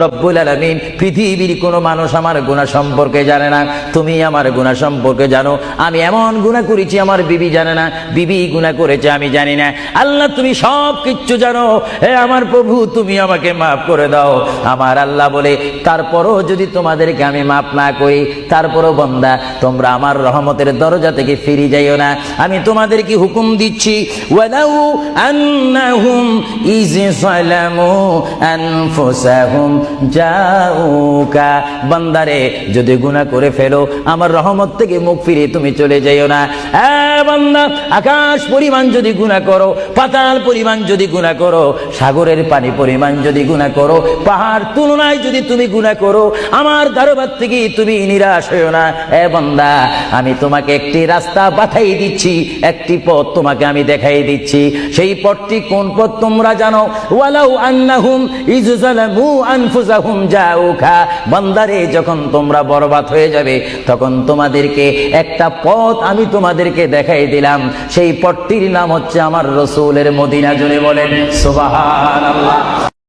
রব্বুল আলামিন, পৃথিবীর কোনো মানুষ আমার গুনাহ সম্পর্কে জানে না, তুমি আমার গুনাহ সম্পর্কে জানো। আমি এমন গুনাহ করেছি আমার বিবি জানে না, বিবি গুনাহ করেছে আমি জানি না। আল্লাহ তুমি সব কিচ্ছু জানো, হে আমার প্রভু তুমি আমাকে মাফ করে দাও। আমার আল্লাহ বলে, তারপরও যদি তোমাদেরকে আমি মাফ না করি, তারপরও বান্দা তোমরা আমার রহমতের দরজা থেকে ফিরে যাইও না। আমি তোমাদেরকে হুকুম দিচ্ছি, ওয়ালাউ আন্নাহুম ইয যালামু আনফুসাহুম জাউকা, বান্দারে যদি গুনাহ করে ফেলো আমার রহমত থেকে মুখ ফিরে তুমি চলে যাইও না। বান্দা, আকাশ পরিমাণ যদি গুনাহ করো, পাতাল পরিমাণ যদি গুনাহ করো, সাগরের পানি পরিমাণ যদি গুনাহ করো, পাহাড় তুলনায় যদি তুমি গুনাহ করো, আমার দরবার থেকে তুমি নিরাশ হইও না। বান্দা, আমি তোমাকে একটি রাস্তা বাতাই দিচ্ছি, একটি পথ তোমাকে আমি দেখাই দিচ্ছি। সেই পথটি কোন পথ তোমরা জানো? ওয়ালাউ আন্নাহুম ইয যালামু আনফুসাহুম জাউকা, বান্দারে যখন তোমরা বরবাদ হয়ে যাবে তখন তোমাদেরকে একটা পথ আমি তোমাদেরকে দেখাই দিলাম। সেই পথটির নাম হচ্ছে আমার রাসূলের মদিনা। জুড়ে বলেন সুবহানাল্লাহ।